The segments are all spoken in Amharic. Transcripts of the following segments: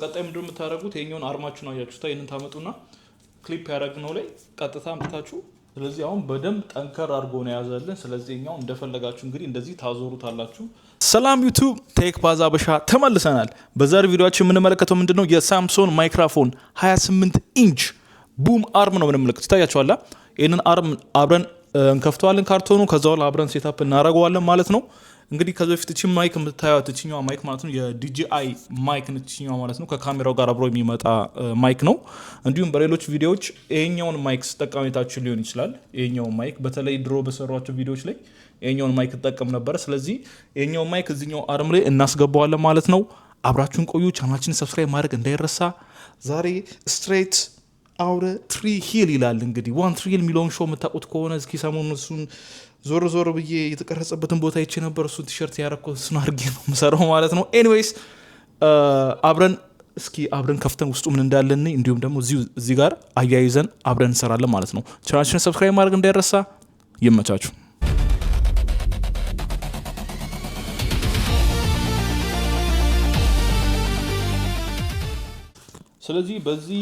ቀጣይ ምንድነው የምታደርጉት? ይሄኛውን አርማችሁን አያችሁታ ይሄንን ታመጡና ክሊፕ ያደረግነው ላይ ቀጥታ አምጥታችሁ ስለዚህ አሁን በደንብ ጠንከር አድርጎ ነው ያዘልን። ስለዚህ እኛው እንደፈለጋችሁ እንግዲህ እንደዚህ ታዞሩታላችሁ። ሰላም ዩቲዩብ ቴክ ባዝ አበሻ ተመልሰናል። በዛሬው ቪዲዮአችን የምንመለከተው ምንድነው የሳምሶን ማይክሮፎን 28 ኢንች ቡም አርም ነው የምንመለከተው። ይታያችኋል። ይሄንን አርም አብረን እንከፍተዋለን ካርቶኑ፣ ከዛ በኋላ አብረን ሴትአፕ እናደርገዋለን ማለት ነው። እንግዲህ ከዚህ በፊት እቺ ማይክ የምታዩት እቺኛዋ ማይክ ማለት ነው የዲጂአይ ማይክ ነችኛዋ ማለት ነው። ከካሜራው ጋር አብሮ የሚመጣ ማይክ ነው። እንዲሁም በሌሎች ቪዲዮዎች ይሄኛውን ማይክ ተጠቃሚታችሁ ሊሆን ይችላል። ይሄኛውን ማይክ በተለይ ድሮ በሰሯቸው ቪዲዮዎች ላይ ይሄኛውን ማይክ ተጠቀም ነበር። ስለዚህ ይሄኛውን ማይክ እዚህኛው አርም ላይ እናስገባዋለን ማለት ነው። አብራችሁን ቆዩ። ቻናላችንን ሰብስክራይብ ማድረግ እንዳይረሳ። ዛሬ ስትሬት አውደ ትሪ ሂል ይላል። እንግዲህ ዋን ትሪ ሂል የሚለውን ሾው የምታውቁት ከሆነ እስኪ ሰሞኑን እሱን ዞር ዞር ብዬ የተቀረጸበትን ቦታ ይቼ ነበር። እሱ ቲሸርት ያረኩት እሱን አድርጌ ነው የምሰራው ማለት ነው። ኤኒዌይስ አብረን ከፍተን ውስጡ ምን እንዳለን እንዲሁም ደግሞ እዚህ ጋር አያይዘን አብረን እንሰራለን ማለት ነው። ቻናላችንን ሰብስክራይብ ማድረግ እንዳይረሳ። ይመቻችሁ። ስለዚህ በዚህ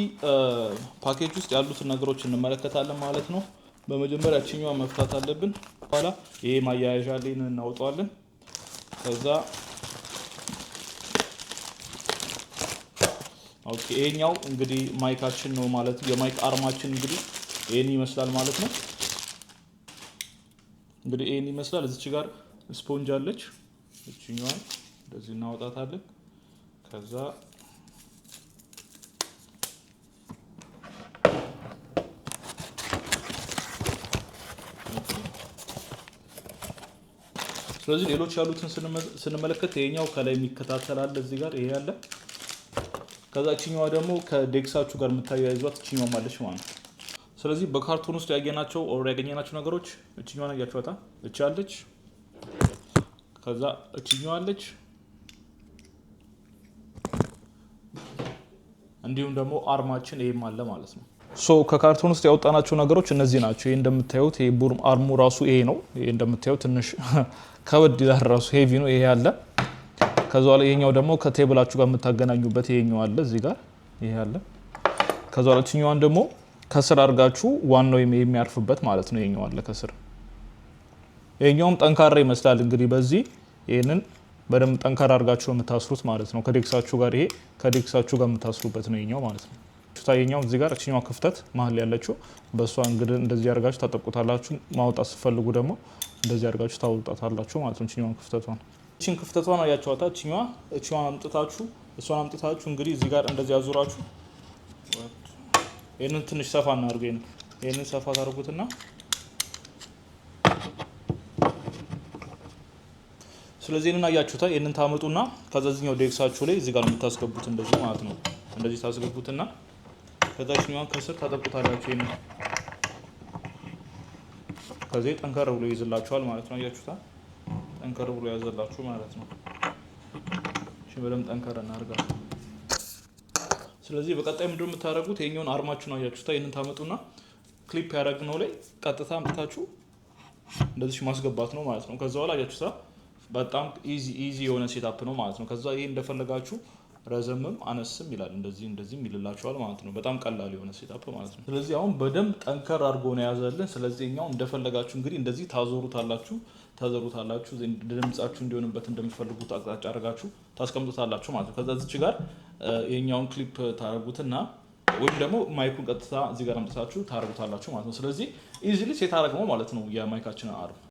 ፓኬጅ ውስጥ ያሉትን ነገሮች እንመለከታለን ማለት ነው። በመጀመሪያ እቺኛዋ መፍታት አለብን። በኋላ ይሄ ማያያዣ ላይ እናወጣዋለን። ከዛ ኦኬ ይሄኛው እንግዲህ ማይካችን ነው ማለት ነው። የማይክ አርማችን እንግዲህ ይሄን ይመስላል ማለት ነው። እንግዲህ ይሄን ይመስላል። እዚች ጋር ስፖንጅ አለች። እቺኛዋ እንደዚህ እናወጣታለን። ከዛ ስለዚህ ሌሎች ያሉትን ስንመለከት ይሄኛው ከላይ የሚከታተላል እዚህ ጋር ይሄ ያለ። ከዛ እቺኛዋ ደግሞ ከዴክሳችሁ ጋር የምታያይዟት እቺኛዋ ማለች ማለት ነው። ስለዚህ በካርቶን ውስጥ ያገኘናቸው ነገሮች እቺኛዋን አያችኋታ። እቺ አለች፣ ከዛ እቺኛዋ አለች፣ እንዲሁም ደግሞ አርማችን ይሄም አለ ማለት ነው። ከካርቶን ውስጥ ያወጣናቸው ነገሮች እነዚህ ናቸው። ይሄ እንደምታዩት ይሄ ቡም አርሙ ራሱ ይሄ ነው። ይሄ እንደምታዩት ትንሽ ከበድ ይላል ራሱ ሄቪ ነው። ይሄ አለ። ከዛ በኋላ ይሄኛው ደግሞ ከቴብላችሁ ጋር የምታገናኙበት ይሄኛው አለ እዚህ ጋር ይሄ አለ። ከዛ በኋላ እቺኛዋን ደግሞ ከስር አድርጋችሁ ዋናው የሚያርፍበት ማለት ነው። ይሄኛው አለ ከስር። ይሄኛውም ጠንካራ ይመስላል እንግዲህ በዚህ ይሄንን በደንብ ጠንካራ አድርጋችሁ የምታስሩት ማለት ነው። ከዴክሳችሁ ጋር ይሄ ከዴክሳችሁ ጋር የምታስሩበት ነው ይሄኛው ማለት ነው። ታየኛው እዚህ ጋር እቺኛው ክፍተት መሀል ያለችው በሷ እንግዲህ እንደዚህ አድርጋችሁ ታጠቁታላችሁ። ማውጣት ስትፈልጉ ደግሞ እንደዚህ አድርጋችሁ ታውጣታላችሁ ማለት ነው። እቺኛው ክፍተቷን አያችኋታ። እቺኛዋን አምጥታችሁ እንግዲህ እዚህ ጋር እንደዚህ አዙራችሁ ይሄንን ትንሽ ሰፋ እናድርገው። ይሄንን ሰፋ ታርጉትና ስለዚህ ይሄንን አያችሁታ። ይሄንን ታመጡና ከዛኛው ዴክሳችሁ ላይ እዚህ ጋር የምታስገቡት እንደዚህ ማለት ነው። እንደዚህ ታስገቡትና ከዛኛውን ከስር ታጠቁታላችሁ። ይሄን ከዚህ ጠንከር ብሎ ይይዝላችኋል ማለት ነው። አያችሁታ ጠንከር ብሎ ያዘላችሁ ማለት ነው። እሺ በደምብ ጠንከር እናርጋለን። ስለዚህ በቀጣይ ምንድነው የምታደርጉት? ይሄኛውን አርማችሁን አያችሁታ። ይሄንን ታመጡና ክሊፕ ያደረግነው ላይ ቀጥታ አምጥታችሁ እንደዚህ ማስገባት ነው ማለት ነው። ከዛ በኋላ አያችሁታ በጣም ኢዚ የሆነ ሴትአፕ ነው ማለት ነው። ከዛ ይሄ እንደፈለጋችሁ ረዘምም አነስም ይላል እንደዚህ ይልላችኋል ማለት ነው። በጣም ቀላል የሆነ ሴትአፕ ማለት ነው። ስለዚህ አሁን በደንብ ጠንከር አድርጎ ነው ያዘልን። ስለዚህ እኛው እንደፈለጋችሁ እንግዲህ እንደዚህ ታዞሩታላችሁ ድምጻችሁ እንዲሆንበት እንደምትፈልጉት አቅጣጫ አድርጋችሁ ታስቀምጡታላችሁ ማለት ነው። ከዛ እዚች ጋር ይሄኛውን ክሊፕ ታረጉትና ወይም ደግሞ ማይኩን ቀጥታ እዚህ ጋር አምጥታችሁ ታረጉታላችሁ ማለት ነው። ስለዚህ ኢዚሊ ሴት አደረግነው ማለት ነው የማይካችንን አርም።